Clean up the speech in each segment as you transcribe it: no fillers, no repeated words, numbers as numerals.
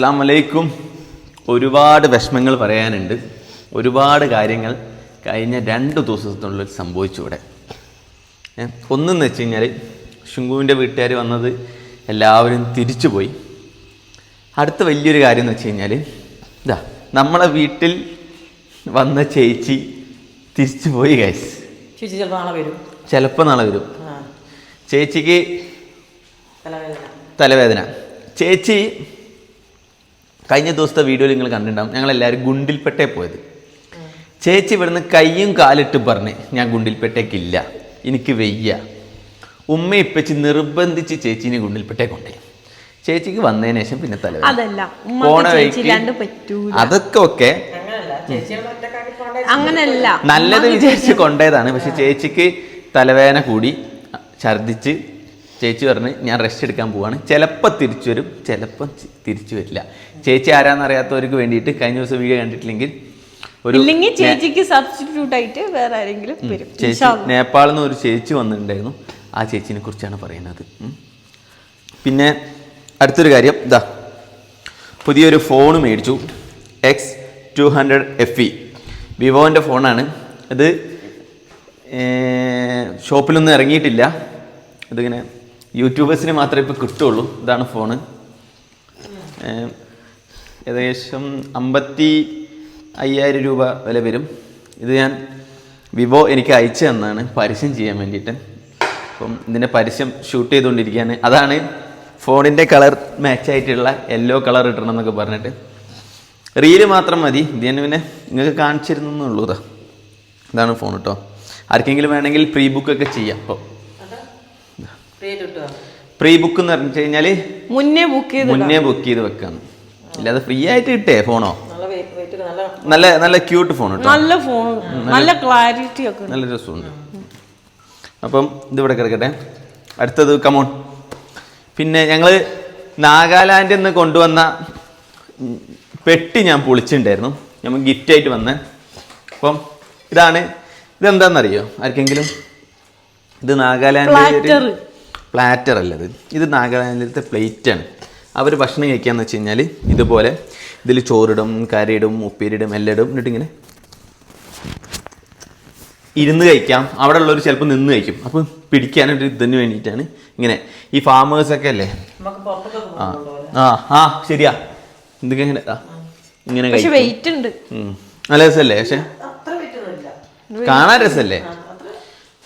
അസ്സലാമു അലൈക്കും. ഒരുപാട് വിഷമങ്ങൾ പറയാനുണ്ട്. ഒരുപാട് കാര്യങ്ങൾ കഴിഞ്ഞ 2 ദിവസത്തിനുള്ളിൽ സംഭവിച്ചു ഇവിടെ. ഒന്നെന്ന് വെച്ച് കഴിഞ്ഞാൽ ശുങ്കുവിൻ്റെ വീട്ടുകാർ വന്നത് എല്ലാവരും തിരിച്ചു പോയി. അടുത്ത വലിയൊരു കാര്യം എന്ന് വെച്ച് കഴിഞ്ഞാൽ നമ്മളെ വീട്ടിൽ വന്ന ചേച്ചി തിരിച്ചു പോയി ഗൈസ്. ചിലപ്പോൾ നാളെ വരും. ചേച്ചിക്ക് തലവേദന. ചേച്ചി കഴിഞ്ഞ ദിവസത്തെ വീഡിയോയിൽ നിങ്ങൾ കണ്ടിട്ടുണ്ടാവും. ഞങ്ങളെല്ലാവരും ഗുണ്ടിൽപ്പെട്ടേ പോയത്. ചേച്ചി ഇവിടുന്ന് കയ്യും കാലിട്ട് പറഞ്ഞ് ഞാൻ ഗുണ്ടിൽപ്പെട്ടേക്കില്ല, എനിക്ക് വയ്യ. ഉമ്മ ഇപ്പച്ചി നിർബന്ധിച്ച് ചേച്ചീനെ ഗുണ്ടിൽപ്പെട്ടേ കൊണ്ടേ. ചേച്ചിക്ക് വന്നതിന് ശേഷം പിന്നെ തലവേദന പോണ വഴിക്ക് അതൊക്കെ ഓക്കെ അങ്ങനല്ല നല്ലത് വിചാരിച്ച് കൊണ്ടേതാണ്. പക്ഷെ ചേച്ചിക്ക് തലവേദന കൂടി ഛർദിച്ച് ചേച്ചി പറഞ്ഞ് ഞാൻ റെസ്റ്റ് എടുക്കാൻ പോവാണ്. ചിലപ്പോൾ തിരിച്ചു വരും, ചിലപ്പോൾ തിരിച്ചു വരില്ല. ചേച്ചി ആരാന്നറിയാത്തവർക്ക് വേണ്ടിയിട്ട് കഴിഞ്ഞ ദിവസം വീഡിയോ കണ്ടിട്ടില്ലെങ്കിൽ ചേച്ചിക്ക് സബ്സ്റ്റിറ്റ്യൂട്ട് ആയിട്ട് വേറെ ആരെങ്കിലും വരും. ചേച്ചി നേപ്പാളിൽ നിന്ന് ഒരു ചേച്ചി വന്നിട്ടുണ്ടായിരുന്നു. ആ ചേച്ചിനെ കുറിച്ചാണ് പറയുന്നത്. പിന്നെ അടുത്തൊരു കാര്യം, പുതിയൊരു ഫോൺ മേടിച്ചു. X200 FE വിവോൻ്റെ ഫോണാണ്. ഇത് ഷോപ്പിലൊന്നും ഇറങ്ങിയിട്ടില്ല. ഇതിങ്ങനെ യൂട്യൂബേഴ്സിന് മാത്രമേ ഇപ്പോൾ കിട്ടുള്ളൂ. ഇതാണ് ഫോണ്. ഏകദേശം 55,000 രൂപ വില വരും. ഇത് ഞാൻ വിവോ എനിക്ക് അയച്ചു തന്നാണ് പരസ്യം ചെയ്യാൻ വേണ്ടിയിട്ട്. അപ്പം ഇതിൻ്റെ പരസ്യം ഷൂട്ട് ചെയ്തുകൊണ്ടിരിക്കുകയാണ്. അതാണ് ഫോണിൻ്റെ കളർ മാച്ചായിട്ടുള്ള യെല്ലോ കളർ ഇടണം എന്നൊക്കെ പറഞ്ഞിട്ട്. റീല് മാത്രം മതി. ഇത് ഞാൻ പിന്നെ നിങ്ങൾക്ക് കാണിച്ചിരുന്നുള്ളൂ. ഇതാണ് ഫോൺ കേട്ടോ. ആർക്കെങ്കിലും വേണമെങ്കിൽ പ്രീ ബുക്കൊക്കെ ചെയ്യാം. അപ്പോൾ പ്രീ ബുക്ക് എന്ന് പറഞ്ഞു കഴിഞ്ഞാൽ മുന്നേ ബുക്ക് ചെയ്ത് വെക്കാണ്. ഇല്ലാതെ ഫ്രീ ആയിട്ട് കിട്ടേ ഫോണോ? നല്ല ക്യൂട്ട് ഫോൺ കേട്ടോ. നല്ല ഫോൺ, നല്ല ക്ലാരിറ്റി ഒക്കെ, നല്ല രസമുണ്ട്. അപ്പം ഇതിവിടെ കിടക്കട്ടെ. അടുത്തത് കമോൺ. പിന്നെ ഞങ്ങൾ നാഗാലാൻഡിൽ നിന്ന് കൊണ്ടുവന്ന പെട്ടി ഞാൻ പൊളിച്ചിട്ടുണ്ടായിരുന്നു. നമ്മൾ ഗിഫ്റ്റായിട്ട് വന്നേ. അപ്പം ഇതെന്താണെന്നറിയോ ആർക്കെങ്കിലും? ഇത് നാഗാലാൻഡ് പ്ലാറ്റർ അല്ലത്. ഇത് നാഗാലാൻഡിലത്തെ പ്ലേറ്റാണ്. അവർ ഭക്ഷണം കഴിക്കാന്ന് വെച്ച് കഴിഞ്ഞാൽ ഇതുപോലെ ഇതിൽ ചോറിടും, കറിയിടും, ഉപ്പേരിടും, എല്ലാം ഇടും. എന്നിട്ട് ഇങ്ങനെ ഇരുന്ന് കഴിക്കാം. അവിടെ ഉള്ളവർ ചിലപ്പോൾ നിന്ന് കഴിക്കും. അപ്പം പിടിക്കാനൊരു ഇതിന് വേണ്ടിയിട്ടാണ് ഇങ്ങനെ. ഈ ഫാമേഴ്സൊക്കെ അല്ലേ, ശരിയാ, എന്തൊക്കെ ഇങ്ങനെ ഇങ്ങനെ വെയിറ്റ് ഉണ്ട്. നല്ല രസമല്ലേ? പക്ഷെ കാണാൻ രസമല്ലേ?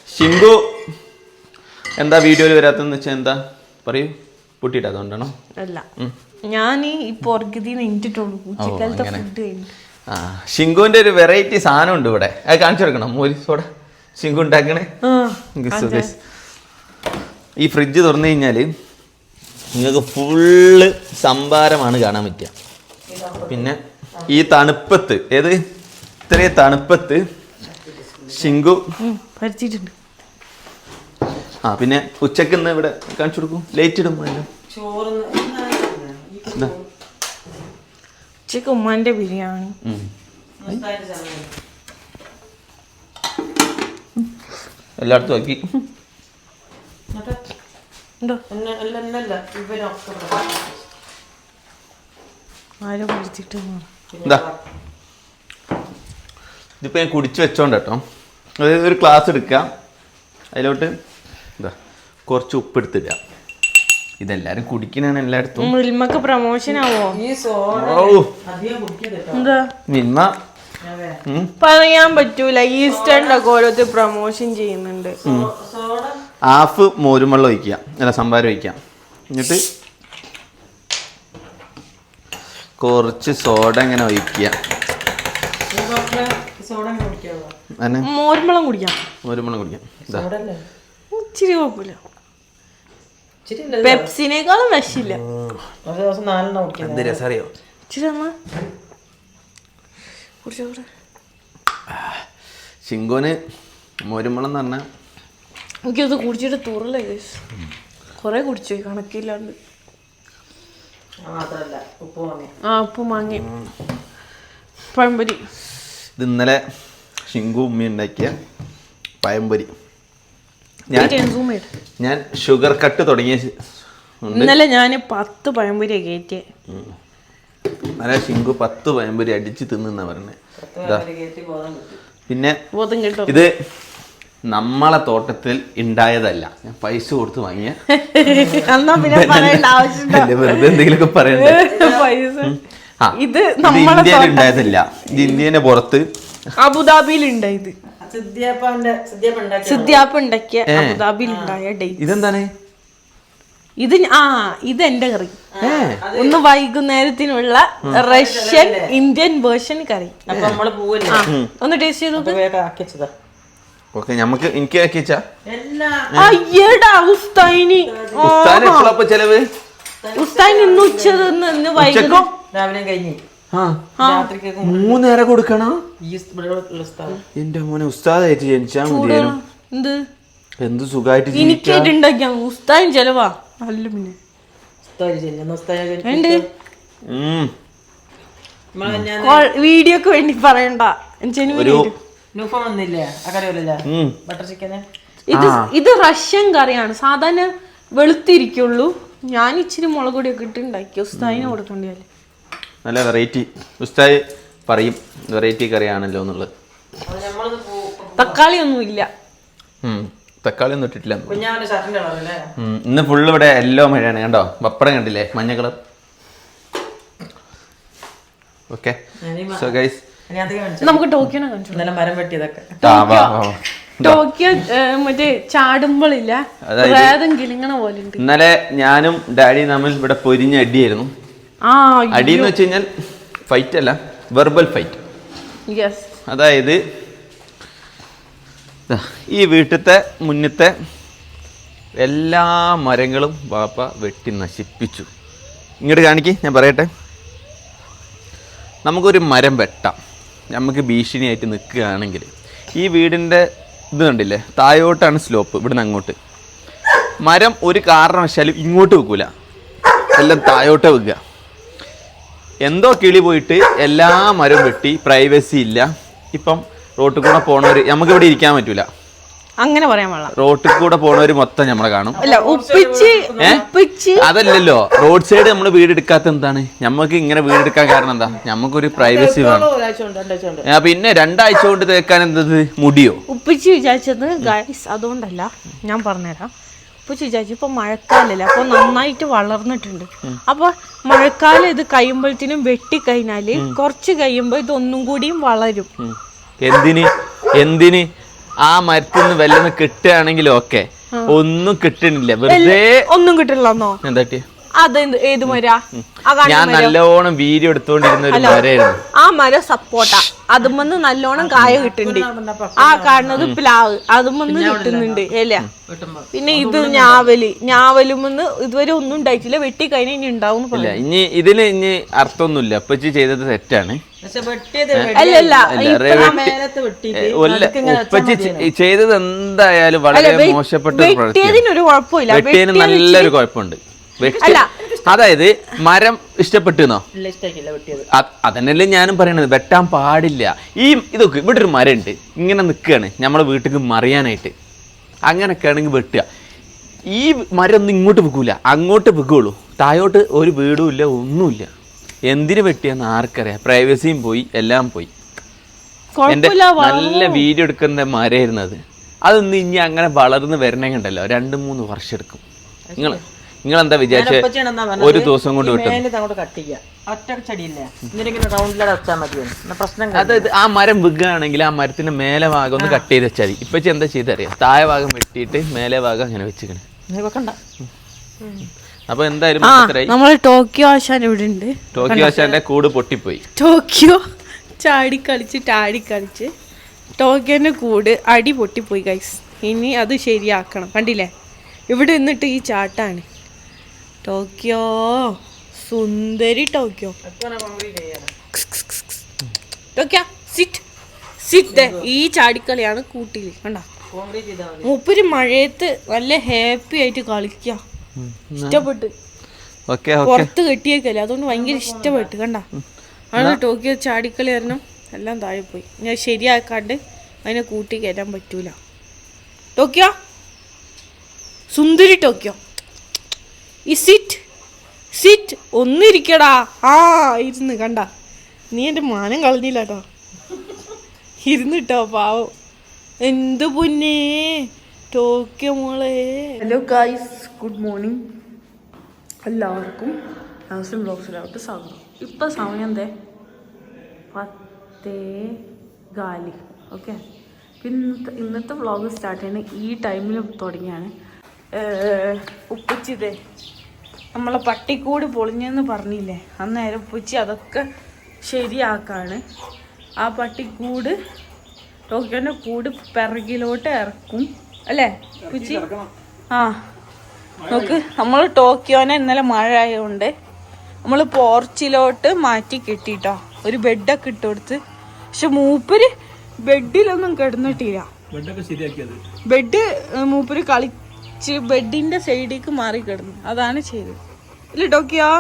ശിങ്കു എന്താ വീഡിയോയിൽ വരാത്തെന്ന് വെച്ചാൽ എന്താ പറയൂ? പൊട്ടിയിട്ടാതുകൊണ്ടാണോ? അല്ല, ഞാൻ ശിങ്കുവിന്റെ ഒരു വെറൈറ്റി സാധനം ഉണ്ട് ഇവിടെ. അത് കാണിച്ചു കൊടുക്കണം. മോരി സോഡ ശിങ്കു ഉണ്ടാക്കണേ. ഈ ഫ്രിഡ്ജ് തുറന്നു കഴിഞ്ഞാൽ നിങ്ങൾക്ക് ഫുള്ള് സംഭാരമാണ് കാണാൻ പറ്റുക. പിന്നെ ഈ തണുപ്പത്ത്, ഇത്രയും തണുപ്പത്ത് ശിങ്കു പരിച്ചിട്ടുണ്ട്. പിന്നെ ഉച്ചക്ക് ഇന്ന് ഇവിടെ കാണിച്ചു കൊടുക്കും. ലൈറ്റ് ഇടും. ഉച്ചക്ക് ഉമ്മാന്റെ ബിരിയാണി എല്ലായിടത്തും ആക്കി. ഇതിപ്പോ ഞാൻ കുടിച്ചു വെച്ചോണ്ട് കേട്ടോ. അതായത് ഒരു ഗ്ലാസ് എടുക്കാം, അതിലോട്ട് കുറച്ച് ഉപ്പെടുത്തിടുക. ഇതെല്ലാരും കുടിക്കണാണ് എല്ലായിടത്തും. മിൽമക്ക് പ്രൊമോഷൻ ആവോ? മിൽമ പറയാൻ പറ്റൂല. ഈസ്റ്റേണിന്റെ ഒക്കെ ഓരോരുത്തർ പ്രൊമോഷൻ ചെയ്യുന്നുണ്ട്. ഹാഫ് മോരുവെള്ളം ഒഴിക്കുക, അല്ല സംഭാരം ഒഴിക്കാം. എന്നിട്ട് കുറച്ച് സോഡ ഇങ്ങനെ ഒഴിക്കുക. മോരുവെള്ളം കുടിക്കാം. ഇച്ചിരി കുഴപ്പമില്ല. പെപ്സിനേക്കാളും വിഷമില്ല. എന്ത് രസം അറിയോ? ശിങ്കോന് മോരുവെള്ളം എന്ന് പറഞ്ഞാൽ എനിക്കത് കുടിച്ചിട്ട് തുറല. കൊറേ കുടിച്ചു കണക്കില്ലാണ്ട്. ഉപ്പ് മാങ്ങി പഴംപൊരി. ഇത് ഇന്നലെ ശിങ്കു ഉമ്മ ഉണ്ടാക്കിയ പഴംപൊരി. ഞാൻ ഷുഗർ കട്ട് തുടങ്ങിയ ഇന്നലെ ഞാൻ 10 പഴംപൊരിയാ കയറ്റിയ. നല്ല ശിങ്കു 10 പഴംപൊരി അടിച്ച് തിന്നാ പറഞ്ഞേ. പിന്നെ ഇത് നമ്മളെ തോട്ടത്തിൽ ഉണ്ടായതല്ല, ഞാൻ പൈസ കൊടുത്ത് വാങ്ങിയ. വെറുതെ എന്തെങ്കിലുമൊക്കെ പറയണ്ടേ. ഇത് ഇന്ത്യയിൽ ഉണ്ടായതല്ല, ഇത് ഇന്ത്യന്റെ പുറത്ത് അബുദാബിയിൽ ഉണ്ടായത്. സിദ്ധ്യാപ്പ് ഉണ്ടാക്കിയ അബുദാബിയിൽ ഉണ്ടായ ഡേറ്റ്. ഇതെന്താണ്? ഇത് എന്റെ കറി. ഒന്ന് വൈകുന്നേരത്തിനുള്ള റഷ്യൻ ഇന്ത്യൻ വേർഷൻ കറി. ഒന്ന് ടേസ്റ്റ് ചെയ്ത് നോക്ക്. ഓക്കെ, നമുക്ക് എനിക്ക് ആക്കിച്ചാ ചെലവ് ഉസ്താദിന് ഇന്ന് ഉച്ച ഇന്ന് വൈകുന്നേരം രാവിലെ കഴിഞ്ഞ് 3 നേരം കൊടുക്കണം. എന്റെ മോനെ ഉസ്താദായിട്ട് ജനിച്ചാ മതിയായിരുന്നു. എന്ത് സുഖമായിട്ട് എനിക്കായിട്ടുണ്ടാക്കിയ ഉസ്താദിന് ചെലവാ. അല്ല പിന്നെ വീഡിയോക്ക് വേണ്ടി പറയണ്ട. ഇത് റഷ്യൻ കറിയാണ്. സാധാരണ വെളുത്തിരിക്കുള്ളൂ. ഞാൻ ഇച്ചിരി മുളക് പൊടിയൊക്കെ ഇട്ട് ഉണ്ടാക്കി ഉസ്താദിനെ കൊടുത്തോണ്ടിയാല്. നല്ല വെറൈറ്റി. ഉസ്താദ് പറയും വെറൈറ്റി കറിയാണല്ലോ എന്നുള്ളത്. തക്കാളി ഒന്നും ഇല്ല. തക്കാളി ഒന്നും ഇട്ടിട്ടില്ല. ഇന്ന് ഫുള്ള് ഇവിടെ യെല്ലോ മഴയാണ്. കണ്ടോ, പപ്പടം കണ്ടില്ലേ, മഞ്ഞ കളർ. ഓക്കെ, സോ ഗൈസ് നമുക്ക് ടോക്കിയോ മരം വെട്ടിയതൊക്കെ. ടോക്കിയോ മറ്റേ ചാടുമ്പോഴില്ല കിളിങ്ങണ പോലെ. ഇന്നലെ ഞാനും ഡാഡിയും തമ്മിൽ ഇവിടെ പൊരിഞ്ഞ അടിയായിരുന്നു. അടി എന്ന് വെച്ച് കഴിഞ്ഞാൽ ഫൈറ്റ് അല്ല, വെർബൽ ഫൈറ്റ്. അതായത് ഈ വീട്ടിലത്തെ മുന്നത്തെ എല്ലാ മരങ്ങളും വാപ്പ വെട്ടി നശിപ്പിച്ചു. ഇങ്ങോട്ട് കാണിക്ക്, ഞാൻ പറയട്ടെ. നമുക്കൊരു മരം വെട്ടാം, നമുക്ക് ഭീഷണിയായിട്ട് നിൽക്കുകയാണെങ്കിൽ ഈ വീടിൻ്റെ ഇത് കണ്ടില്ലേ, താഴോട്ടാണ് സ്ലോപ്പ്, ഇവിടുന്ന് അങ്ങോട്ട്. മരം ഒരു കാരണവശാലും ഇങ്ങോട്ട് വെക്കൂല, എല്ലാം താഴോട്ട് വെക്കുക. എന്തോ കിളി പോയിട്ട് എല്ലാ മരവും വെട്ടി, പ്രൈവസി ഇല്ല. ഇപ്പം റോട്ടിൽ കൂടെ പോണവര് നമുക്ക് ഇവിടെ ഇരിക്കാൻ പറ്റൂല, അങ്ങനെ പറയാൻ പാടില്ല. റോട്ടിൽ കൂടെ പോണവര് മൊത്തം നമ്മളെ കാണും. അതല്ലല്ലോ, റോഡ് സൈഡ് നമ്മൾ വീടെടുക്കാത്ത എന്താണ്? നമുക്ക് ഇങ്ങനെ വീടെടുക്കാൻ കാരണം എന്താ? നമുക്കൊരു പ്രൈവസി വേണം. പിന്നെ 2 ആഴ്ച കൊണ്ട് തേക്കാൻ എന്തത് മുടിയോ? ഉപ്പിച്ച് വിചാരിച്ചത് ഗൈസ് അതുകൊണ്ടല്ല, ഞാൻ പറഞ്ഞുതരാം. ഉപ്പിച്ച് വിചാരിച്ചു ഇപ്പൊ മഴക്കാലല്ലേ, അപ്പൊ നന്നായിട്ട് വളർന്നിട്ടുണ്ട്. അപ്പൊ മഴക്കാലം ഇത് കഴിയുമ്പോഴത്തേനും വെട്ടിക്കഴിഞ്ഞാല് കുറച്ച് കഴിയുമ്പോ ഇതൊന്നും കൂടിയും വളരും. എന്തിന് ആ മരത്തിൽ നിന്ന് വല്ലതും കിട്ടുകയാണെങ്കിലും ഓക്കെ, ഒന്നും കിട്ടണില്ല, വെറുതെ ഒന്നും കിട്ടില്ലെന്നോ? എന്താ ഏത് മരാ? ഞാൻ നല്ലോണം വീഡിയോ എടുത്തോണ്ടിരുന്ന ഒരു മരമായിരുന്നു. ആ മരം സപ്പോർട്ടാ, അതുമെന്ന് നല്ലോണം കായ കിട്ടുന്നുണ്ട്. ആ കാണുന്നത് പ്ലാവ്, അതുമെന്ന് കിട്ടുന്നുണ്ട് അല്ല. പിന്നെ ഇത് ഞാവലുമെന്ന് ഇതുവരെ ഒന്നും ഉണ്ടായിട്ടില്ല, വെട്ടി കഴിഞ്ഞ ഇനി ഉണ്ടാവും. ഇനി ഇതിന് ഇനി അർത്ഥമൊന്നുമില്ല, ഉപ്പച്ചി ചെയ്തത് തെറ്റാണ്. ഉപ്പച്ചി ചെയ്തത് എന്തായാലും വളരെ മോശപ്പെട്ട ഒരു പ്രവൃത്തിയാണ്. വെട്ടിയതിന് നല്ലൊരു കുഴപ്പമുണ്ട്. അതായത് മരം ഇഷ്ടപ്പെട്ടുന്നോ? അതന്നെയല്ലേ ഞാനും പറയണത്, വെട്ടാൻ പാടില്ല. ഇതൊക്കെ ഇവിടെ ഒരു മരം ഉണ്ട്, ഇങ്ങനെ നിൽക്കുകയാണ് നമ്മളെ വീട്ടിലേക്ക് മറിയാനായിട്ട്. അങ്ങനെയൊക്കെ ആണെങ്കിൽ വെട്ടുക. ഈ മരം ഒന്നും ഇങ്ങോട്ട് വെക്കൂല, അങ്ങോട്ട് വെക്കുള്ളൂ. താഴോട്ട് ഒരു വീടും ഇല്ല, ഒന്നുമില്ല. എന്തിനു വെട്ടിയാന്ന് ആർക്കറിയാം? പ്രൈവസിയും പോയി, എല്ലാം പോയി. എൻ്റെ നല്ല വീഡിയോ എടുക്കുന്ന മരമായിരുന്നു അത്. അതൊന്നും ഇനി അങ്ങനെ വളർന്ന് വരണമെങ്കിണ്ടല്ലോ 2-3 വർഷം എടുക്കും. നിങ്ങളെന്താ വിചാരിച്ച ഒരു ദിവസം കൊണ്ട് വിട്ടു? അതായത് ആ മരം വിൽക്കുകയാണെങ്കിൽ ആ മരത്തിന്റെ മേലെ ഭാഗം ഒന്ന് കട്ട് ചെയ്ത് വെച്ചാൽ മതി. ഇപ്പൊ എന്താ ചെയ്തറിയാം, താഴെ ഭാഗം വെട്ടിയിട്ട് മേലെ ഭാഗം അങ്ങനെ വെച്ചിക്കണേ. അപ്പൊ എന്തായാലും ടോക്കിയോ ആശാൻ ഇവിടെ ഉണ്ട്. ടോക്കിയോ ആശാന്റെ കൂട് പൊട്ടിപ്പോയി. ടോക്കിയോ ചാടിക്കളിച്ച് ടോക്കിയോന്റെ കൂട് അടി പൊട്ടിപ്പോയി ഗൈസ്. ഇനി അത് ശരിയാക്കണം. കണ്ടില്ലേ, ഇവിടെ നിന്നിട്ട് ഈ ചാട്ടാണ്. ടോക്കിയോ സുന്ദരി ടോക്കിയോ സിറ്റ്. ഈ ചാടിക്കളിയാണ് കൂട്ടില്. കണ്ട, മൂപ്പര് മഴയത്ത് നല്ല ഹാപ്പി ആയിട്ട് കളിക്കുക. ഇഷ്ടപ്പെട്ട് പുറത്ത് കെട്ടിയേക്കല്ലേ, അതുകൊണ്ട് ഭയങ്കര ഇഷ്ടപ്പെട്ട്. കണ്ട, ആണ് ടോക്കിയോ ചാടിക്കളി കാരണം എല്ലാം താഴെ പോയി. ഞാൻ ശരിയാക്കാണ്ട് അതിനെ കൂട്ടി കയറ്റാൻ പറ്റൂല. ടോക്കിയോ സുന്ദരി ടോക്കിയോ സിറ്റ് ഒന്നിരിക്കടാ. ആ ഇരുന്ന് കണ്ട, നീ എൻ്റെ മാനം കളഞ്ഞില്ല കേട്ടോ. ഇരുന്നിട്ടോ പാവം. എന്ത് പൊന്നേ ടോക്കിയോ മോളെ. ഹലോ ഗൈസ്, ഗുഡ് മോർണിംഗ് എല്ലാവർക്കും. നാസിം വ്ലോഗ്സിലോട്ട് സ്വാഗതം. ഇപ്പം സമയം എന്തേ 10:04. ഓക്കെ, ഇന്നത്തെ വ്ളോഗ് സ്റ്റാർട്ട് ചെയ്യുന്നത് ഈ ടൈമിൽ തുടങ്ങിയാണ്. ഉപ്പച്ചിതേ നമ്മളെ പട്ടിക്കൂട് പൊളിഞ്ഞെന്ന് പറഞ്ഞില്ലേ, അന്നേരം ഉപ്പച്ചി അതൊക്കെ ശരിയാക്കാണ്. ആ പട്ടിക്കൂട് ടോക്കിയോൻ്റെ കൂട് പിറകിലോട്ട് ഇറക്കും അല്ലേ ഉപ്പച്ചി? ആ നോക്ക്, നമ്മൾ ടോക്കിയോനെ ഇന്നലെ മഴ ആയതുകൊണ്ട് നമ്മൾ പോർച്ചിലോട്ട് മാറ്റി കെട്ടിട്ടോ, ഒരു ബെഡൊക്കെ ഇട്ട് കൊടുത്ത്. പക്ഷെ മൂപ്പര് ബെഡിലൊന്നും കിടന്നിട്ടില്ല. ബെഡ് മൂപ്പര് കളിച്ച് ബെഡിന്റെ സൈഡിലേക്ക് മാറി കിടന്നു, അതാണ് ചെയ്തത്. ഇല്ല ടോക്കിയോ,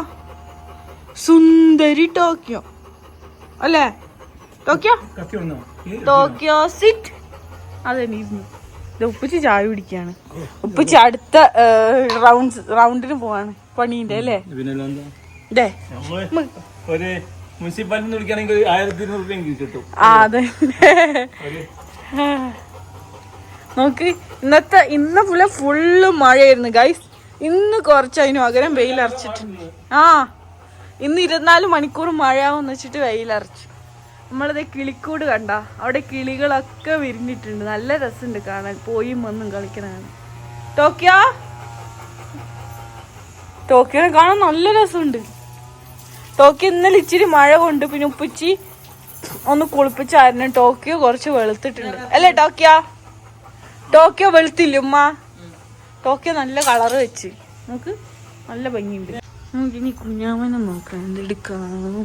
സുന്ദരി ടോക്കിയോ അല്ലേ? Tokyo Tokyo sit. അതെന്നെ ഇരുന്നു. ഉപ്പച്ചി ചായ പിടിക്കാണ്. ഉപ്പച്ചി അടുത്ത റൗണ്ടിന് പോവാണ് പണീന്റെ അല്ലേ? അതെ, നോക്ക് ഇന്ന് ഫുള്ള് മഴയായിരുന്നു ഗൈസ്. ഇന്ന് കുറച്ച് അതിന് പകരം വെയിലറച്ചിട്ടുണ്ട്. ആ ഇന്ന് 24 മണിക്കൂർ മഴയാവെന്ന് വെച്ചിട്ട് വെയിലറച്ചു. നമ്മളത് കിളിക്കൂട് കണ്ട, അവിടെ കിളികളൊക്കെ വിരിഞ്ഞിട്ടുണ്ട്. നല്ല രസമുണ്ട് കാണാൻ, പോയും വന്നും കളിക്കണതാണ്. ടോക്കിയോനെ കാണാൻ നല്ല രസമുണ്ട്. ടോക്കിയോ ഇന്നലെ ഇച്ചിരി മഴ കൊണ്ട് പിന്നെ ഉപ്പച്ചി ഒന്ന് കുളിപ്പിച്ചായിരുന്നു. ടോക്കിയോ കുറച്ച് വെളുത്തിട്ടുണ്ട് അല്ലേ ടോക്കിയോ വെളുത്തില്ല ഉമ്മ? ടോക്കിയോ നല്ല കളറ് വെച്ച് നമുക്ക് നല്ല ഭംഗിയുണ്ട്. നമുക്കിനി കുഞ്ഞാമനെ നോക്കാം എന്തെടുക്കാണ്.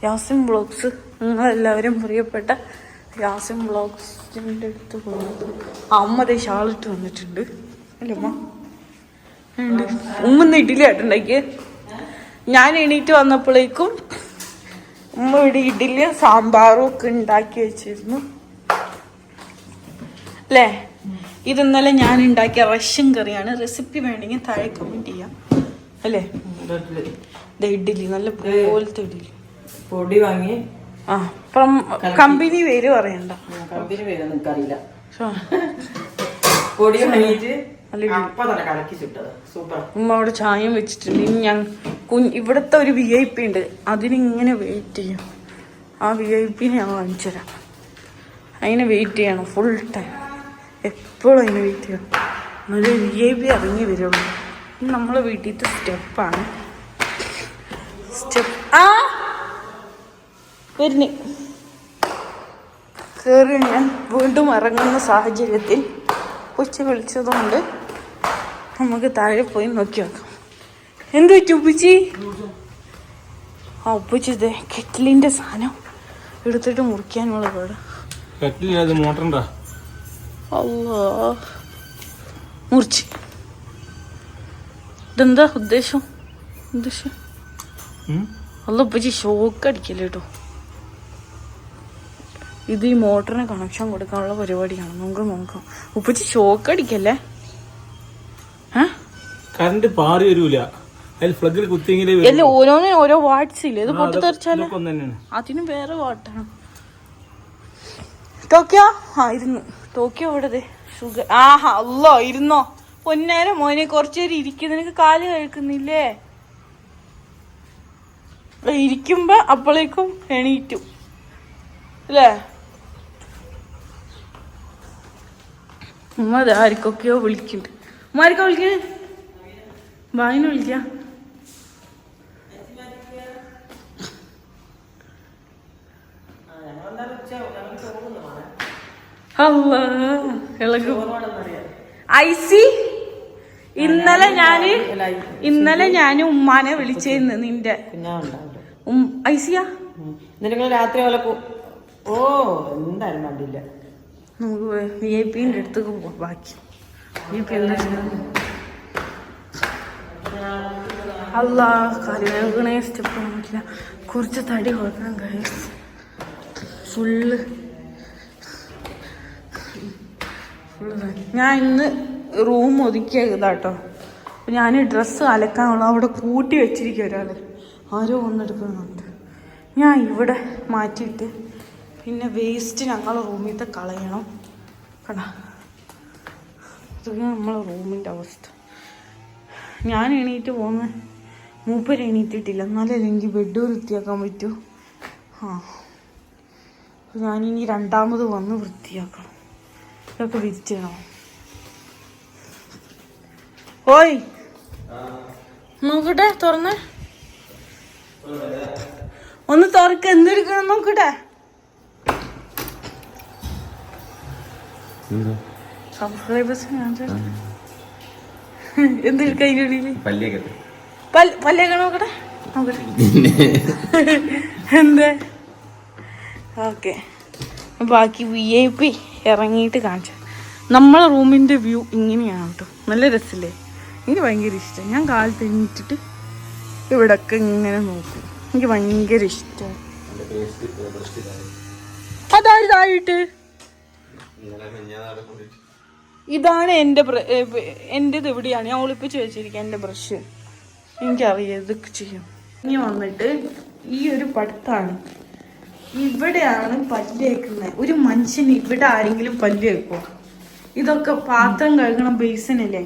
യാസിം വ്ളോഗ്സ്, നിങ്ങളെല്ലാവരും പ്രിയപ്പെട്ട യാസിം വ്ളോഗ്സിൻ്റെ അടുത്ത് പോകുന്നത്. അമ്മ ഷാളിട്ട് വന്നിട്ടുണ്ട് അല്ലേ ഉമ്മ? ഉമ്മ ഇഡ്ഡലി ആയിട്ടുണ്ടാക്കി. ഞാൻ എണീറ്റ് വന്നപ്പോഴേക്കും ഉമ്മ ഇവിടെ ഇഡ്ഡലിയും സാമ്പാറും ഒക്കെ ഉണ്ടാക്കി വെച്ചിരുന്നു അല്ലേ? ഇത് ഇന്നലെ ഞാൻ ഉണ്ടാക്കിയ റഷ്യൻ കറിയാണ്. റെസിപ്പി വേണമെങ്കിൽ താഴെ കമന്റ് ചെയ്യാം അല്ലേ? ഇഡ്ഡലി നല്ല പോലത്തെ ഇഡ്ഡലി പൊടി വാങ്ങി. ആ കമ്പനി പേര് പറയണ്ട, കമ്പനി പേര് നിനക്കറിയില്ല. പൊടി വാങ്ങിയിട്ട് ഉമ്മ അവിടെ ചായം വെച്ചിട്ടുണ്ട്. ഇനി ഞാൻ ഇവിടുത്തെ ഒരു VIP ഉണ്ട്, അതിനിങ്ങനെ വെയിറ്റ് ചെയ്യും. ആ VIP ഞാൻ കാണിച്ചു തരാം. അതിനെ വെയിറ്റ് ചെയ്യണം ഫുൾ ടൈം, എപ്പോഴും അതിനെ വെയിറ്റ് ചെയ്യണം. നല്ല VIP ഇറങ്ങി വരുള്ളൂ. നമ്മളെ വീട്ടിലത്തെ സ്റ്റെപ്പാണ്. സ്റ്റെപ്പ് ആ വരുന്നേ കയറി. ഞാൻ വീണ്ടും ഇറങ്ങുന്ന സാഹചര്യത്തിൽ ഉച്ച വിളിച്ചതുകൊണ്ട് നമുക്ക് താഴെ പോയി നോക്കി നോക്കാം. എന്ത് പറ്റി ഉപ്പച്ചി? ആ ഉപ്പച്ചി ഇതേ കെറ്റിലിന്റെ സാധനം എടുത്തിട്ട് മുറിക്കാനുള്ള പാട്. അല്ലാ, മുറിച്ച്. ഇതെന്താ ഉദ്ദേശം? അല്ല ഉപ്പച്ചി ഷോക്ക് അടിക്കല്ലേ കേട്ടോ. ഇത് ഈ മോട്ടറിന് കണക്ഷൻ കൊടുക്കാനുള്ള പരിപാടിയാണ്. നമുക്ക് നോക്കാം. ഉപ്പച്ചി ഷോക്ക് അടിക്കല്ലേ? കറണ്ട് പാറി വരൂല, അല്ല ഓരോന്നിനും ഓരോ വാട്ട്സ് ഇല്ലേ? ഇത് പൊട്ടിത്തെറിച്ചാല് അതിന് വേറെ വാട്ടാണ്. ടോക്കിയോ ആ ഇരുന്നു. ടോക്കിയോ അവിടെ സുഖം. ആഹാ അല്ലോ ഇരുന്നോ പൊന്നേരം മോനെ. കുറച്ചേരം ഇരിക്കും. നിനക്ക് കാല് കഴിക്കുന്നില്ലേ? ഇരിക്കുമ്പോ അപ്പോഴേക്കും എണീറ്റു അല്ലേ? ഉമ്മ അത് ആർക്കൊക്കെയോ വിളിക്കുന്നുണ്ട്. ഉമ്മ ആർക്കാ വിളിക്കണേ? ബായിനെ വിളിക്ക. ഐസി ഇന്നലെ ഞാന് ഉമ്മാനെ വിളിച്ചിരുന്നു നിന്റെ ഐസിയാ. രാത്രി പോലെ ഓ എന്തായാലും കണ്ടില്ല. നമുക്ക് VIP-ന്റെ അടുത്തേക്ക് പോവാം. ബാക്കി VIP എന്താ അല്ലാ കാര്യങ്ങളെ സ്റ്റെപ്പ് നോക്കില്ല. കുറച്ച് തടി കൊടുക്കണം ഗൈസ്. ഫുള്ള് ഞാൻ ഇന്ന് റൂം ഒതുക്കിയതാട്ടോ. അപ്പം ഞാൻ ഡ്രസ്സ് അലക്കാനുള്ള അവിടെ കൂട്ടി വെച്ചിരിക്കും ഒരാൾ, ആരോ വന്നെടുക്കുന്നുണ്ട്. ഞാൻ ഇവിടെ മാറ്റിയിട്ട് പിന്നെ വേസ്റ്റ് ഞങ്ങളെ റൂമിലത്തെ കളയണം. കടാ ഇതൊക്കെ നമ്മളെ റൂമിൻ്റെ അവസ്ഥ. ഞാൻ എണീറ്റ് പോകുന്ന മൂപ്പര് എണീറ്റിട്ടില്ല, എന്നാലേ എനിക്ക് ബെഡ് വൃത്തിയാക്കാൻ പറ്റൂ. ഞാനിനി രണ്ടാമത് വന്ന് വൃത്തിയാക്കണം. ഇതൊക്കെ വിരിച്ചിടണം. ഓയ് നോക്കട്ടെ, തുറന്നേ ഒന്ന് തുറക്ക, എന്തെടുക്കണം നോക്കട്ടെ. സബ്സ്ക്രൈബേഴ്സ് എന്തെടുക്ക അതിൻ്റെ ഉള്ളിൽ പല്ലേക്ക നോക്കട്ടെ നോക്കട്ടെ എന്തേ. ഓക്കെ, ബാക്കി VIP ഇറങ്ങിയിട്ട് കാണിച്ചു. നമ്മളെ റൂമിൻ്റെ വ്യൂ ഇങ്ങനെയാണ് കേട്ടോ, നല്ല രസമില്ലേ? എനിക്ക് ഭയങ്കര ഇഷ്ടം. ഞാൻ കാലത്ത് എണീറ്റിട്ട് ഇവിടൊക്കെ ഇങ്ങനെ നോക്കും, എനിക്ക് ഭയങ്കര ഇഷ്ടമാണ്. അതായിട്ട് ഇതാണ് എൻ്റെത് എവിടെയാണ് ഞാൻ ഒളിപ്പിച്ച് വെച്ചിരിക്കുക, എൻ്റെ ബ്രഷ്. എനിക്കറിയാം ഇതൊക്കെ ചെയ്യും. ഇനി വന്നിട്ട് ഈ ഒരു പടുത്താണ്, ഇവിടെയാണ് പല്ല് വെക്കുന്നത്. ഒരു മനുഷ്യന് ഇവിടെ ആരെങ്കിലും പല്ല് വെക്കുമോ? ഇതൊക്കെ പാത്രം കഴുകണ ബേസിനല്ലേ?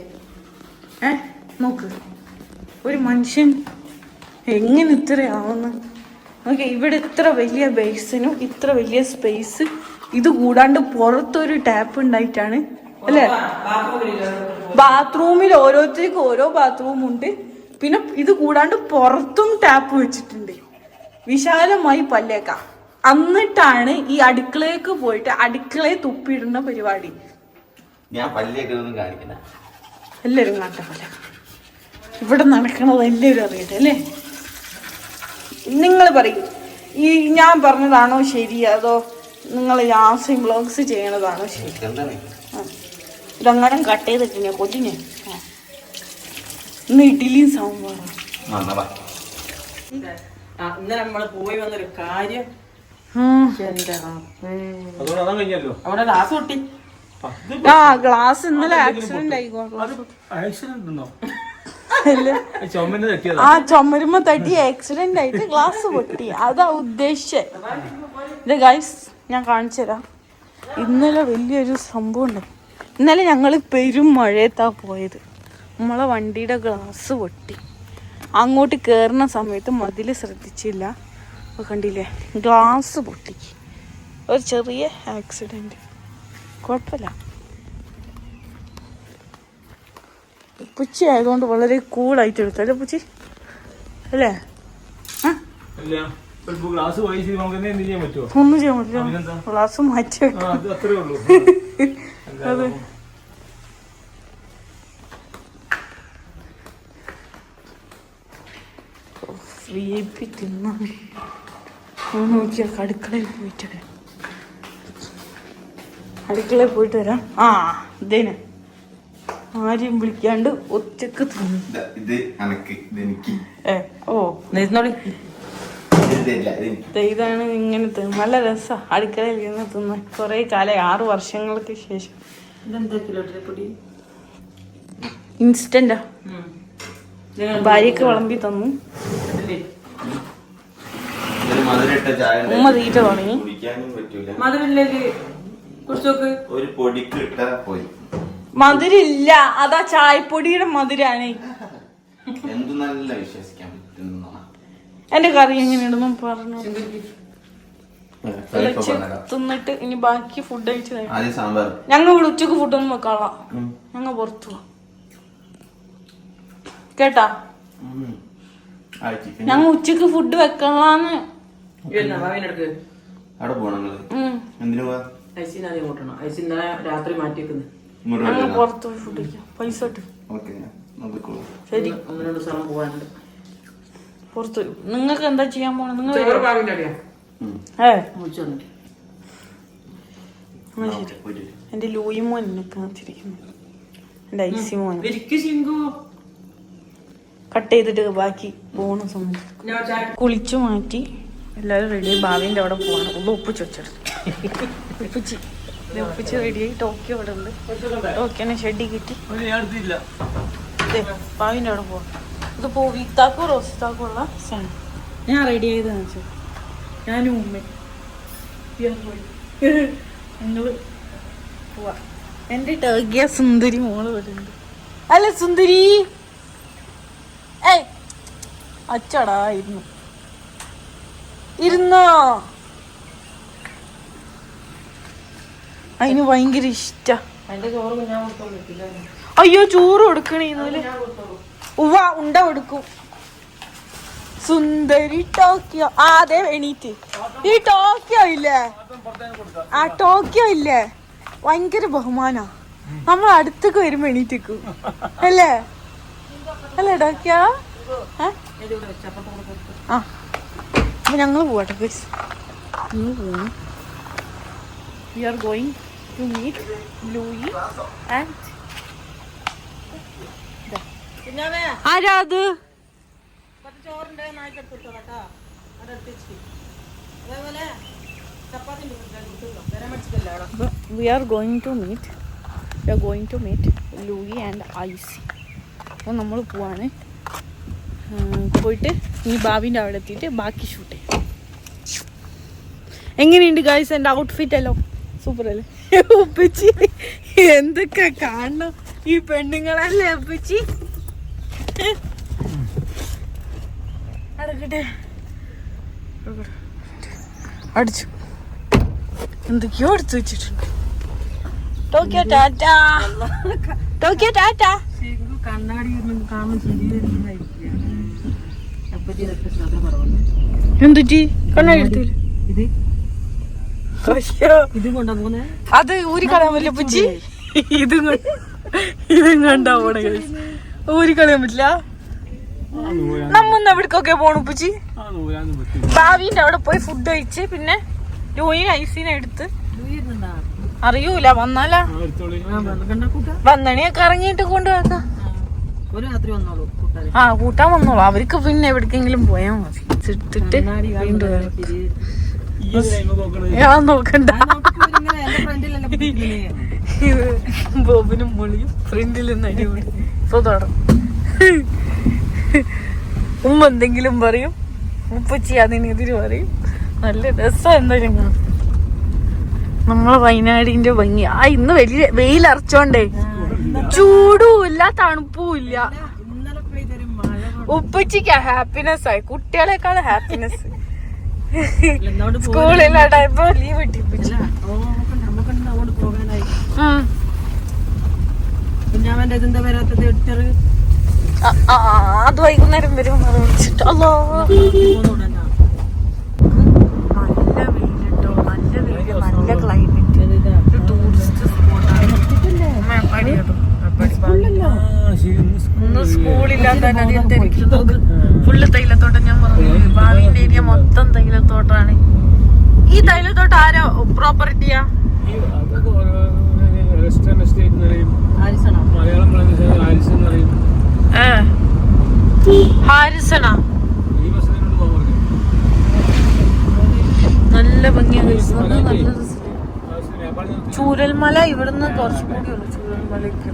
നോക്ക്, ഒരു മനുഷ്യൻ എങ്ങനെ ഇത്രയാവുന്നു നോക്കി. ഇവിടെ ഇത്ര വലിയ ബേസിനും ഇത്ര വലിയ സ്പേസ്, ഇത് കൂടാണ്ട് പുറത്തൊരു ടാപ്പ് ഉണ്ടായിട്ടാണ് അല്ലേ? ബാത്റൂമിൽ ഓരോരുത്തർക്കും ഓരോ ബാത്റൂം ഉണ്ട്. പിന്നെ ഇത് കൂടാണ്ട് പുറത്തും ടാപ്പ് വെച്ചിട്ടുണ്ട്. വിശാലമായി പല്ലേക്കാം. എന്നിട്ടാണ് ഈ അടുക്കളയ്ക്ക് പോയിട്ട് അടുക്കളയെ തുപ്പിയിടുന്ന പരിപാടി. ഞാൻ കാണിക്കണ എല്ലാവരും കാട്ട പോലെ ഇവിടെ നടക്കണത് എല്ലാവരും അറിയട്ടെ അല്ലേ? നിങ്ങൾ പറയും ഈ ഞാൻ പറഞ്ഞതാണോ ശരി, അതോ നിങ്ങൾ യാസിൻ വ്ളോഗ്സ് ചെയ്യണതാണോ ശരി? ഇതങ്ങനെ കട്ട് ചെയ്തിട്ടില്ല കൊല്ലിനെ. ഇന്ന് ഇഡ്ഡലിയും സാമ്പാറും. ഇന്നലെ നമ്മള് പോയി വന്നൊരു കാര്യം, അവിടെ ഗ്ലാസ് പൊട്ടി. ഗ്ലാസ് ഇന്നലെ ആക്സിഡന്റ് ആയിക്കോ. ആ ചുമരുമ്പോ തട്ടി ആക്സിഡന്റ് ആയിട്ട് ഗ്ലാസ് പൊട്ടി. അതാ ഉദ്ദേശിച്ചത്. ഇത് ഗൈസ് ഞാൻ കാണിച്ചു തരാം. ഇന്നലെ വലിയൊരു സംഭവം ഉണ്ടായി. ഇന്നലെ ഞങ്ങൾ പെരും മഴയത്താ പോയത്. നമ്മളെ വണ്ടിയുടെ ഗ്ലാസ് പൊട്ടി. അങ്ങോട്ട് കയറുന്ന സമയത്ത് മതിൽ ശ്രദ്ധിച്ചില്ല. കണ്ടില്ലേ, ഗ്ലാസ് പൊട്ടി. ഒരു ചെറിയ ആക്സിഡന്റ്, കുഴപ്പമില്ല. പുച്ചി ആയതുകൊണ്ട് വളരെ കൂളായിട്ട് എടുത്തല്ലേ പുച്ചി അല്ലേ? ഒന്നും ചെയ്യാൻ പറ്റില്ല, ഗ്ലാസ് മാറ്റി വെക്കാം. അതെ, VIP തിന്നാൻ നോക്കിയാൽ അടുക്കളയിൽ പോയിട്ട് വരാം. അടുക്കളയിൽ പോയിട്ട് വരാം. ഇതേന് ആരെയും വിളിക്കാണ്ട് ഒറ്റക്ക് തിന്നു. ഇതാണ് ഇങ്ങനെ തിന്നു. നല്ല രസാ അടുക്കളയിൽ ഇരുന്ന് തിന്ന്. കൊറേ കാലം, 6 വർഷങ്ങൾക്ക് ശേഷം. ഇൻസ്റ്റന്റാ, ഭാര്യക്ക് വിളമ്പി തന്നു. ഉമ്മ തീറ്റ തുടങ്ങി. മധുരില്ല, അതാ ചായപ്പൊടിയുടെ മധുരാണ്. എന്റെ കറി എങ്ങനെയാണെന്നും പറഞ്ഞു തിന്നിട്ട് ഇനി ബാക്കി ഫുഡ് കഴിച്ചു. ഞങ്ങൾ ഇവിടെ ഉച്ചക്ക് ഫുഡൊന്നും വെക്കാളാം, ഞങ്ങൾ പുറത്തു പോവാം കേട്ടാ. ഞങ്ങൾ ഉച്ചക്ക് ഫുഡ് വെക്കലാന്ന്. രാത്രി മാറ്റിയേക്കുന്നു. ഞങ്ങൾ പുറത്ത് പോയി ഫുഡ് കഴിക്കാം. പൈസ ശരി, സ്ഥലം പോകാനുണ്ട് പുറത്ത്. നിങ്ങൾക്ക് എന്താ ചെയ്യാൻ പോണ? നിങ്ങൾ എന്റെ ലൂയി മോൻ കാണിച്ചിരിക്കുന്നു. എന്റെ ഐസി മോൻ കട്ട് ചെയ്തിട്ട് ബാക്കി പോണ സമയത്ത് കുളിച്ചു മാറ്റി എല്ലാവരും റെഡിയായി. ഭാവിന്റെ അവിടെ പോവാണ്. ഒന്ന് ഒപ്പിച്ച് വെച്ചെടുത്തു. ഒപ്പിച്ച് റെഡിയായി. ടോക്കിയോ അവിടെ ഉണ്ട്. ടോക്കിയോനെ ഷെഡി കിട്ടി. പാവിൻ്റെ അവിടെ പോവാം. ഇത് ഇത്താക്കും റോസിത്താക്കും ഉള്ള സാധനം ഞാൻ റെഡി ചെയ്തെന്ന് വെച്ചാൽ ഞാനും ഉമ്മ ഞങ്ങൾ പോവാ. എൻ്റെ ടർഗിയ സുന്ദരി മോള് വരുന്നുണ്ട്. അല്ല സുന്ദരി, ഏയ് അച്ചടാ ഇരുന്നോ. അതിന് ഭയങ്കര ഇഷ്ടാ. അയ്യോ ചോറ് കൊടുക്കണേന്നൂല്. ഉവ്വ ഉണ്ട കൊടുക്കും. സുന്ദരി ടോക്കിയോ. ആ അതെ എണീറ്റ്. ഈ ടോക്കിയോ ഇല്ലേ, ആ ടോക്കിയോ ഇല്ലേ ഭയങ്കര ബഹുമാനാ. നമ്മൾ അടുത്തേക്ക് വരുമ്പോ എണീറ്റേക്കും അല്ലേ, അല്ലേ ടോക്കിയോ? ആ അപ്പൊ ഞങ്ങള് പോവാട്ടെ പ്ലീസ്. ഞങ്ങൾ പോകുന്നു. We are going to meet Louis and ആരാ അത്? We are going to meet Louis and Icy. അപ്പോൾ നമ്മൾ പോവാണ്. പോയിട്ട് ഈ ബാബിൻ്റെ അവിടെ എത്തിയിട്ട് ബാക്കി ഷൂട്ട് ചെയ്യും. എങ്ങനെയുണ്ട് ഗൈസ് എൻ്റെ ഔട്ട്ഫിറ്റ്? എല്ലോ സൂപ്പർ അല്ലേ? ഉപ്പച്ചി എന്തൊക്കെ കാണണം ഈ പെണ്ണുങ്ങളല്ലേ ഉപ്പച്ചി. അടക്കട്ടെ, അടിച്ചു എന്തൊക്കെയോ എടുത്തു വെച്ചിട്ടുണ്ട്. Tokyo Tata, Tokyo Tata. കണ്ണാടി കാണുമ്പോൾ എന്തുറ്റി കണ്ണാടി എടുത്തില്ല? ഇത് കൊണ്ടാ പോന്നെ. അത് ഊരി കളയാൻ പറ്റില്ല ഉപ്പച്ചി. ഇതും കണ്ടാ പോണേ ഊരി കളയാൻ പറ്റില്ല. നമ്മൊന്ന് എവിടേക്കൊക്കെ പോണു ഉപ്പച്ചി? ഭാവിന്റെ അവിടെ പോയി ഫുഡ് കഴിച്ച് പിന്നെ ലൂയിനെ ഐസിനെ എടുത്ത് അറിയൂല വന്നാലാ വന്നണിയൊക്കെ ഇറങ്ങിയിട്ട് കൊണ്ടുപോകാം. ആ കൂട്ടാൻ വന്നോളൂ. അവർക്ക് പിന്നെ എവിടേക്കെങ്കിലും പോയാ മതി. ഇട്ടിട്ട് വീണ്ടും ഞാൻ നോക്കണ്ട. ബോബിനും മൊളിയും ഫ്രണ്ടിൽ നിന്ന് അടിപൊളി. ഇപ്പൊ തുടങ്ങും. ഉമ്മ എന്തെങ്കിലും പറയും, ഉപ്പച്ചി അതിനെതിര് പറയും. നല്ല രസം എന്തായാലും കാണും. നമ്മളെ വയനാടിന്റെ ഭംഗി. ആ ഇന്ന് വലിയ വെയിലറച്ചോണ്ടേ ചൂടും ഇല്ല തണുപ്പും ഇല്ല. ഉപ്പച്ചിക്കാ ഹാപ്പിനെസ് ആയി, കുട്ടികളെക്കാളും ഹാപ്പിനെസ്. സ്കൂളില്ലാണ്ടായപ്പോ ലീവ് കിട്ടി. അത് വൈകുന്നേരം വരും. അത് വിളിച്ചിട്ട് അല്ലോ നല്ല വെയിലിട്ടോ, നല്ല വെയില്, നല്ല ക്ലൈമറ്റ്. ഒരു ടൂറിസ്റ്റ് സ്പോട്ടാണ്. ഇന്ന് സ്കൂളില്ലാത്ത ഫുള്ള് തൈലത്തോട്ടം. ഞാൻ പറഞ്ഞു ഭാവിന്റെ ഏരിയ മൊത്തം തൈലത്തോട്ടാണ്. ഈ തൈലത്തോട്ടം ആരാ പ്രോപ്പർട്ടിയാ? ഹാരിസണാ? നല്ല ഭംഗിയാണ്. നല്ല ചൂരൽമല ഇവിടുന്ന് കുറച്ചും കൂടി ഉള്ളു. ചൂരൽമലയ്ക്ക്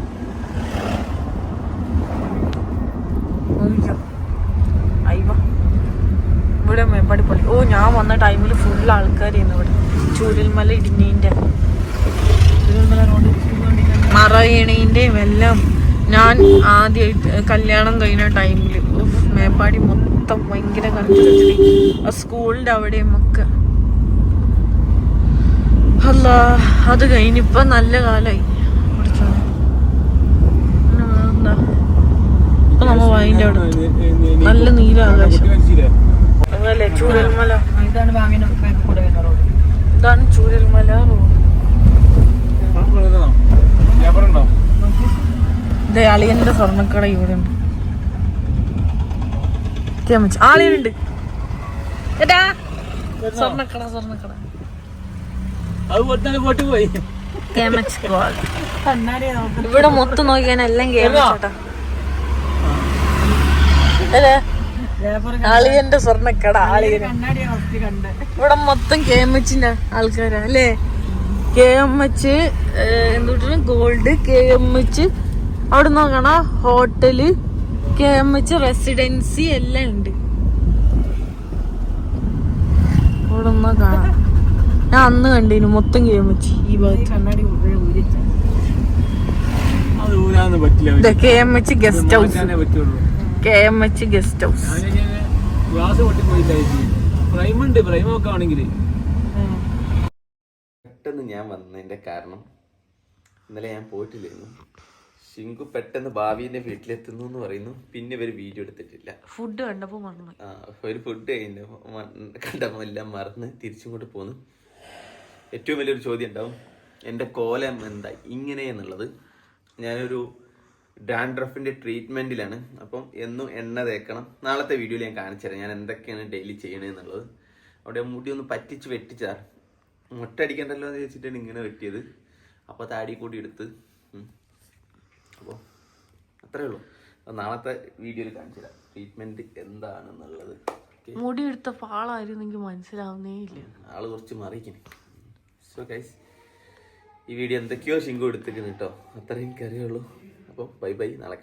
ഇവിടെ മേപ്പാടി പള്ളി. ഓ ഞാൻ വന്ന ടൈമിൽ ഫുൾ ആൾക്കാരായിരുന്നു ഇവിടെ. ചൂരൽമല ഇടിഞ്ഞിന്റെ മറയണീന്റെയും എല്ലാം. ഞാൻ ആദ്യമായിട്ട് കല്യാണം കഴിഞ്ഞ ടൈമിൽ മേപ്പാടി മൊത്തം ഭയങ്കര കണ്ടു. സ്കൂളിന്റെ അവിടെയും ഒക്കെ. അല്ല അത് കഴിഞ്ഞിപ്പോ നല്ല കാലായി. എന്താ ഇപ്പൊ നമ്മ വൈൻ്റെ അവിടെ നല്ല നീരാകാശം. അതല്ലേ ചൂരൽമല. ഇതാണ് ചൂരൽമല റോഡ്. ഇതേ അളിയന്റെ സ്വർണ്ണക്കട ഇവിടെ ഉണ്ട്. ആളിയുണ്ട് സ്വർണ്ണക്കട. സ്വർണ്ണക്കട ഇവിടെ മൊത്തം നോക്കിയാൽ എല്ലാം കേട്ടോ. ആളിയന്റെ സ്വർണ്ണക്കട. ആളിയൻ ഇവിടെ മൊത്തം KMHന്റെ ആൾക്കാരാ അല്ലേ? KMH എന്തുകൊണ്ടും ഗോൾഡ്, KMH അവിടെ നോക്കണ ഹോട്ടല് KMH റെസിഡൻസി എല്ലാം ഉണ്ട്. അവിടെ ഒന്നാ കാണാം. ഞാൻ അന്ന് കണ്ടിനു മൊത്തം KMH ഈ ഭാഗത്ത്. കണ്ണാടി KMH guest house. KMH guest house. പെട്ടെന്ന് ഞാൻ വന്നതിന്റെ കാരണം ഇന്നലെ ഞാൻ പോയിട്ടില്ലായിരുന്നു. ശിങ്കു പെട്ടെന്ന് ഭാവിന്റെ വീട്ടിലെത്തുന്നു എന്ന് പറയുന്നു. പിന്നെ ഇവര് വീഡിയോ എടുത്തിട്ടില്ല. ഫുഡ് കണ്ടപ്പോ മറന്നു. ഒരു ഫുഡ് കണ്ടപ്പോ എല്ലാം മറന്ന് തിരിച്ചിങ്ങോട്ട് പോന്നു. ഏറ്റവും വലിയൊരു ചോദ്യം ഉണ്ടാവും, എൻ്റെ കോലം എന്താ ഇങ്ങനെ എന്നുള്ളത്. ഞാനൊരു ഡാൻഡ്രഫിന്റെ ട്രീറ്റ്മെന്റിലാണ്. അപ്പം എന്നും എണ്ണ തേക്കണം. നാളത്തെ വീഡിയോയിൽ ഞാൻ കാണിച്ചു തരാം ഞാൻ എന്തൊക്കെയാണ് ഡെയിലി ചെയ്യണതെന്നുള്ളത്. അവിടെ മുടി ഒന്ന് പറ്റിച്ച് വെട്ടിച്ചാർ, മുട്ടടിക്കണ്ടല്ലോ എന്ന് വെച്ചിട്ടാണ് ഇങ്ങനെ വെട്ടിയത്. അപ്പോൾ താടി കൂടി എടുത്ത് അപ്പോൾ അത്രേ ഉള്ളൂ. നാളത്തെ വീഡിയോയിൽ കാണിച്ചു തരാം ട്രീറ്റ്മെന്റ് എന്താണെന്നുള്ളത്. മുടി എടുത്ത പാളായിരുന്നു എനിക്ക് മനസ്സിലാവുന്നേ ഇല്ല. ആള് കുറച്ച് മറിയിക്കണേ. സോ ഗൈസ്, ഈ വീഡിയോ എന്തൊക്കെയോ ശിങ്കു എടുത്തിരിക്കുന്നു കേട്ടോ. അത്രയും എനിക്കറിയുള്ളൂ. അപ്പോൾ ബൈ ബൈ, നാളെ.